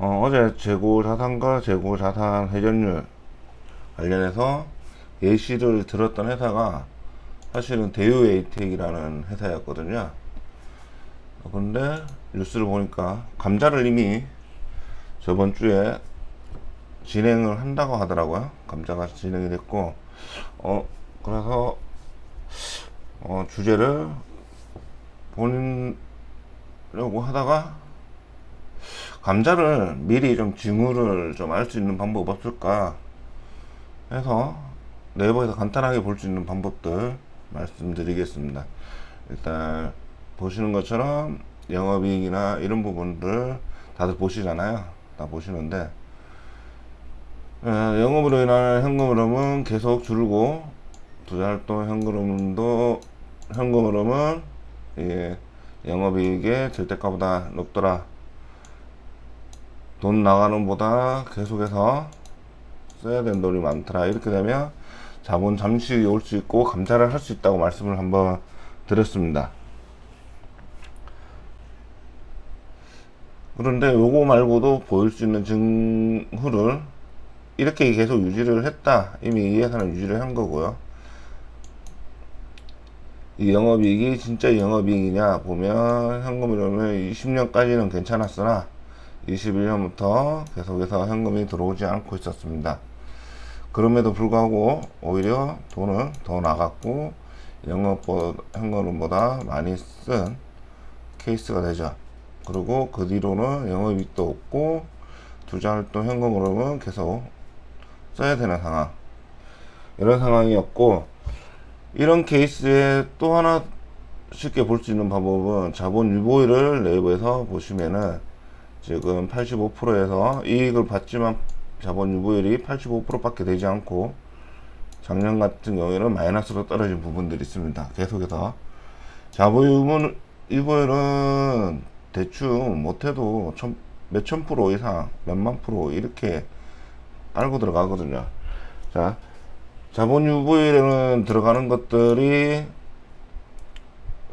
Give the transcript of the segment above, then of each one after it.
어제 재고자산과 재고자산 회전율 관련해서 예시를 들었던 회사가 사실은 대유에이텍이라는 회사였거든요. 그런데 뉴스를 보니까 감자를 이미 저번 주에 진행을 한다고 하더라고요. 감자가 진행이 됐고, 그래서 주제를 보려고 하다가 감자를 미리 좀 징후를 좀 알 수 있는 방법 없을까 해서 네이버에서 간단하게 볼 수 있는 방법들 말씀드리겠습니다. 일단 보시는 것처럼 영업이익이나 이런 부분들 다들 보시잖아요. 다 보시는데 영업으로 인한 현금 흐름은 계속 줄고 투자활동 현금 흐름은 영업이익의 절대가보다 높더라. 돈 나가는 보다 계속해서 써야 되는 돈이 많더라. 이렇게 되면 자본 잠식이 올 수 있고 감자를 할 수 있다고 말씀을 한번 드렸습니다. 그런데 요거 말고도 보일 수 있는 증후를 이렇게 계속 유지를 했다. 이미 이 회사는 유지를 한 거고요. 이 영업이익이 진짜 영업이익이냐 보면 현금 흐름은 20년까지는 괜찮았으나 21년부터 계속해서 현금이 들어오지 않고 있었습니다. 그럼에도 불구하고 오히려 돈은 더 나갔고 현금보다 많이 쓴 케이스가 되죠. 그리고 그 뒤로는 영업이익도 없고 투자활동 현금 흐름은 계속 써야 되는 상황, 이런 상황이었고, 이런 케이스에 또 하나 쉽게 볼 수 있는 방법은 자본 유보율을 네이버에서 보시면은 지금 85%에서 이익을 받지만 자본 유보율이 85%밖에 되지 않고 작년 같은 경우에는 마이너스로 떨어진 부분들이 있습니다. 계속해서 자본 유보율은 대충 못해도 몇천 프로 이상, 몇만 프로 이렇게 깔고 들어가거든요. 자, 자본 유보율에는 들어가는 것들이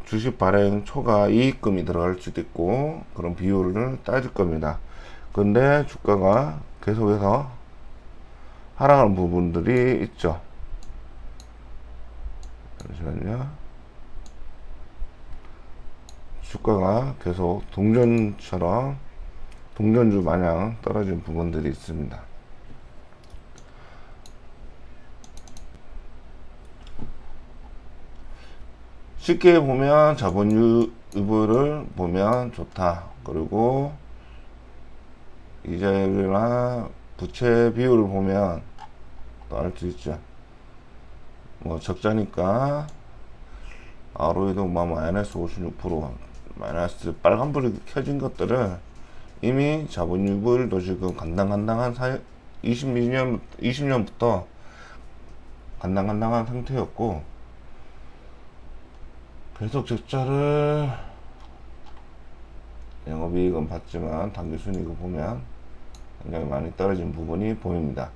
주식 발행 초과 이익금이 들어갈 수도 있고 그런 비율을 따질 겁니다. 근데 주가가 계속해서 하락하는 부분들이 있죠. 잠시만요. 주가가 계속 동전주 마냥 떨어진 부분들이 있습니다. 쉽게 보면 자본 유보를 보면 좋다. 그리고 이자율이나 부채 비율을 보면 또 알 수 있죠. 뭐 적자니까 ROE도 마이너스 56%, 마이너스 빨간불이 켜진 것들은 이미 자본 유보율도 지금 간당간당한 20년부터 간당간당한 상태였고, 계속 적자를 영업이익은 받지만 당기순이익을 보면 굉장히 많이 떨어진 부분이 보입니다.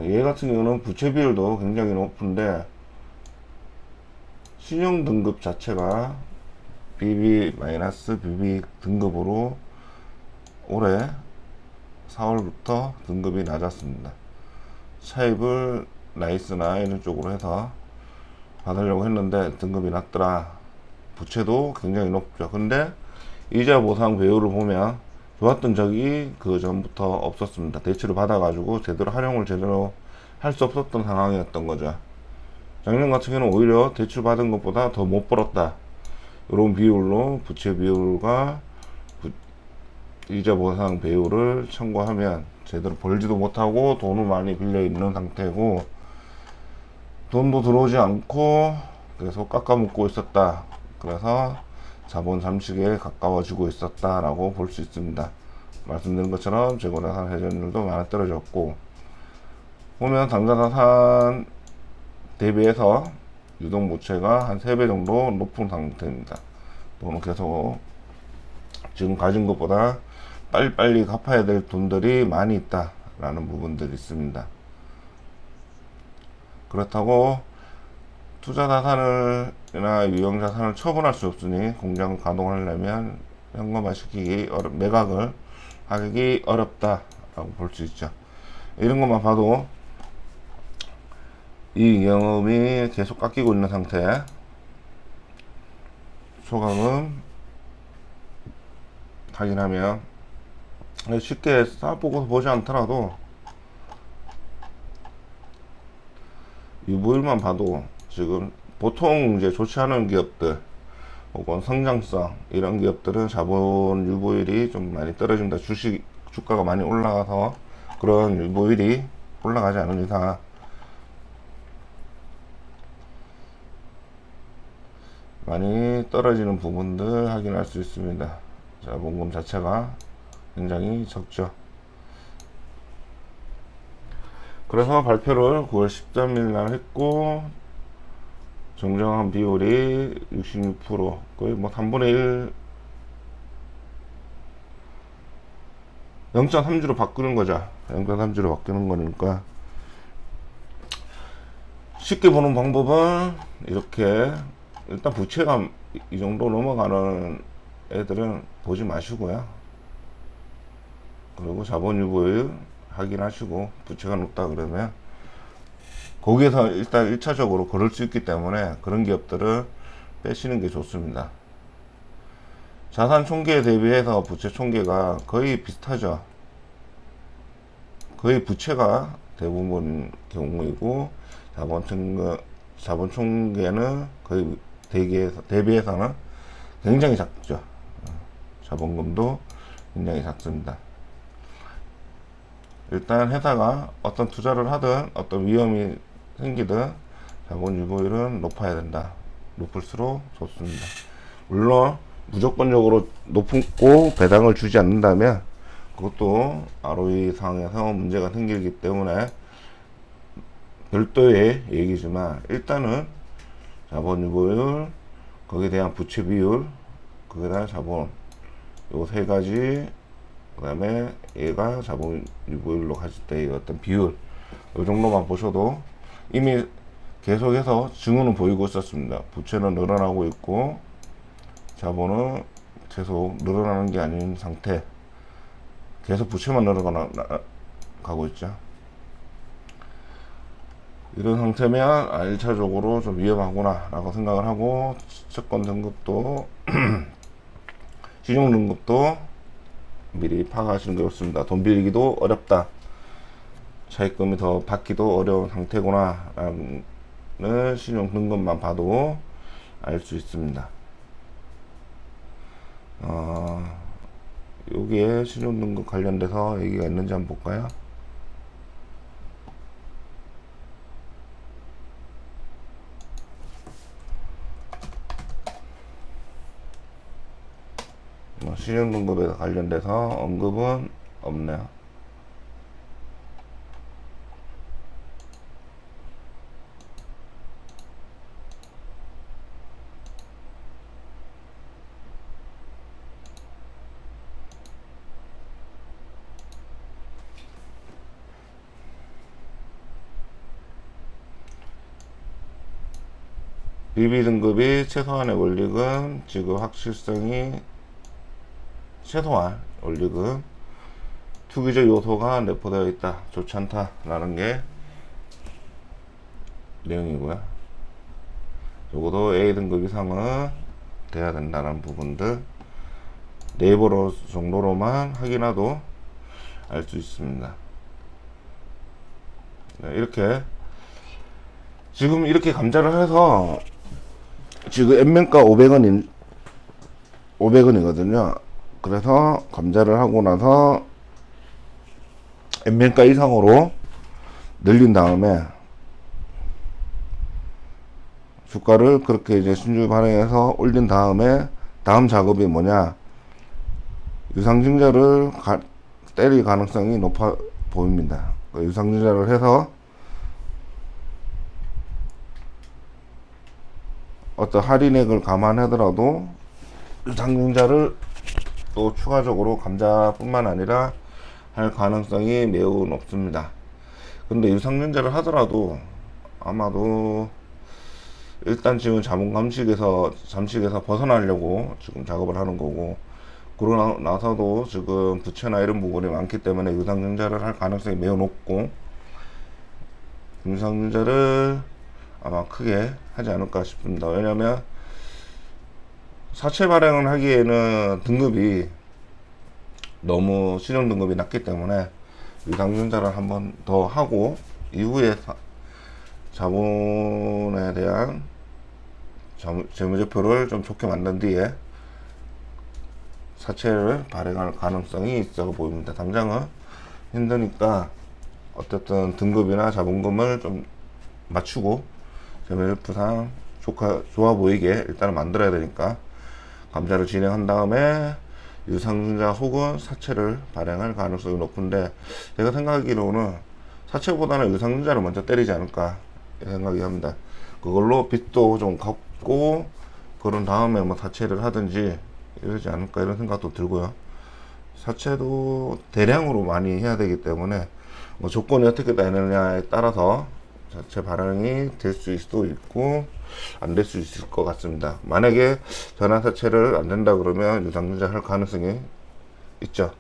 얘 같은 경우는 부채 비율도 굉장히 높은데 신용 등급 자체가 BB- 등급으로 올해 4월부터 등급이 낮았습니다. 차입을 나이스나 이런 쪽으로 해서 받으려고 했는데 등급이 낮더라. 부채도 굉장히 높죠. 근데 이자 보상 배율을 보면 좋았던 적이 그 전부터 없었습니다. 대출을 받아가지고 활용을 제대로 할 수 없었던 상황이었던 거죠. 작년 같은 경우는 오히려 대출 받은 것보다 더 못 벌었다. 이런 비율로 부채 비율과 이자 보상 배율을 참고하면 제대로 벌지도 못하고 돈을 많이 빌려 있는 상태고 돈도 들어오지 않고 계속 깎아먹고 있었다. 그래서 자본 잠식에 가까워지고 있었다라고 볼 수 있습니다. 말씀드린 것처럼 재고자산 회전율도 많이 떨어졌고, 보면 당좌자산 대비해서 유동부채가 한 3배 정도 높은 상태입니다. 돈은 계속 지금 가진 것보다 빨리빨리 갚아야 될 돈들이 많이 있다라는 부분들이 있습니다. 그렇다고 투자자산이나 유형자산을 처분할 수 없으니 공장을 가동하려면 현금화시키기 매각을 하기 어렵다라고 볼 수 있죠. 이런 것만 봐도 이 영업이 계속 깎이고 있는 상태. 소각은 확인하면 쉽게 쌓아보고 보지 않더라도 유보율만 봐도 지금 보통 이제 좋지 않은 기업들 혹은 성장성 이런 기업들은 자본 유보율이 좀 많이 떨어진다. 주가가 많이 올라가서 그런 유보율이 올라가지 않은 이상 많이 떨어지는 부분들 확인할 수 있습니다. 자본금 자체가 굉장히 적죠. 그래서 발표를 9월 13일 날 했고 정정한 비율이 66%, 거의 뭐 3분의 1, 0.3주로 바꾸는 거죠. 0.3주로 바꾸는 거니까 쉽게 보는 방법은 이렇게, 일단 부채가 이 정도 넘어가는 애들은 보지 마시고요. 그리고 자본 유보율 확인하시고, 부채가 높다 그러면 거기에서 일단 1차적으로 그럴 수 있기 때문에 그런 기업들을 빼시는 게 좋습니다. 자산 총계에 대비해서 부채 총계가 거의 비슷하죠. 거의 부채가 대부분 경우이고 자본 총계는 거의 대비해서는 굉장히 작죠. 자본금도 굉장히 작습니다. 일단 회사가 어떤 투자를 하든 어떤 위험이 생기든 자본 유보율은 높아야 된다. 높을수록 좋습니다. 물론 무조건적으로 높고 배당을 주지 않는다면 그것도 ROE 상에서 문제가 생기기 때문에 별도의 얘기지만, 일단은 자본 유보율, 거기에 대한 부채 비율, 거기에 대한 자본, 요 세 가지, 그 다음에 얘가 자본 유보율로 갔을 때의 어떤 비율, 이 정도만 보셔도 이미 계속해서 증후는 보이고 있었습니다. 부채는 늘어나고 있고 자본은 계속 늘어나는 게 아닌 상태, 계속 부채만 늘어가고 있죠. 이런 상태면 1차적으로 좀 위험하구나 라고 생각을 하고, 채권 등급도 신용 등급도 미리 파악하시는 게 좋습니다. 돈 빌리기도 어렵다, 차입금이 더 받기도 어려운 상태구나 라는 신용 등급만 봐도 알 수 있습니다. 여기에 신용 등급 관련돼서 얘기가 있는지 한번 볼까요? 신용 등급에 관련돼서 언급은 없네요. BB 등급이 최소한의 원리금, 지급 확실성이 최소한 원리금, 투기적 요소가 내포되어 있다, 좋지 않다 라는 게 내용이고요. 적어도 A등급 이상은 돼야 된다는 부분들 네이버로 정도로만 확인해도 알 수 있습니다. 네, 이렇게 지금 이렇게 감자를 해서 지금 N면가 500원이거든요. 그래서 감자를 하고 나서 N면가 이상으로 늘린 다음에 주가를 그렇게 이제 순주 반영해서 올린 다음에 다음 작업이 뭐냐, 유상증자를 때릴 가능성이 높아 보입니다. 유상증자를 해서 어떤 할인액을 감안하더라도 유상증자를 또 추가적으로 감자뿐만 아니라 할 가능성이 매우 높습니다. 근데 유상증자를 하더라도 아마도 일단 지금 잠식에서 벗어나려고 지금 작업을 하는 거고, 그러고 나서도 지금 부채나 이런 부분이 많기 때문에 유상증자를 할 가능성이 매우 높고, 유상증자를 아마 크게 하지 않을까 싶습니다. 왜냐면 사채 발행을 하기에는 등급이 너무 신용 등급이 낮기 때문에 유상증자를 한번 더 하고 이후에 자본에 대한 재무제표를 좀 좋게 만든 뒤에 사채를 발행할 가능성이 있어 보입니다. 당장은 힘드니까 어쨌든 등급이나 자본금을 좀 맞추고 재무제표상 좋아 보이게 일단 만들어야 되니까 감자를 진행한 다음에 유상증자 혹은 사채를 발행할 가능성이 높은데, 제가 생각하기로는 사채보다는 유상증자를 먼저 때리지 않을까 생각이 합니다. 그걸로 빚도 좀 갚고 그런 다음에 뭐 사채를 하든지 이러지 않을까 이런 생각도 들고요. 사채도 대량으로 많이 해야 되기 때문에 뭐 조건이 어떻게 되느냐에 따라서 자체 발행이 될 수도 있고 안 될 수 있을 것 같습니다. 만약에 전환사채를 안 된다 그러면 유상증자 할 가능성이 있죠.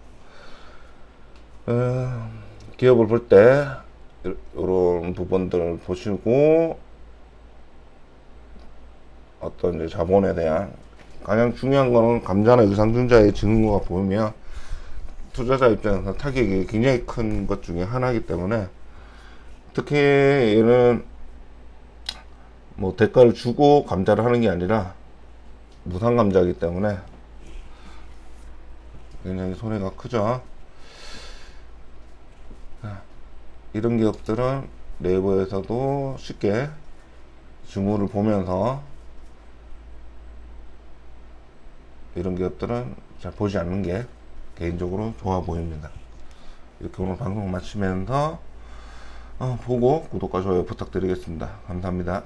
기업을 볼 때 이런 부분들을 보시고 어떤 이제 자본에 대한 가장 중요한 거는 감자나 유상증자의 증거가 보이면 투자자 입장에서 타격이 굉장히 큰 것 중에 하나이기 때문에, 특히 얘는 뭐 대가를 주고 감자를 하는 게 아니라 무상 감자이기 때문에 굉장히 손해가 크죠. 이런 기업들은 네이버에서도 쉽게 주문을 보면서, 이런 기업들은 잘 보지 않는 게 개인적으로 좋아 보입니다. 이렇게 오늘 방송 마치면서 보고 구독과 좋아요 부탁드리겠습니다. 감사합니다.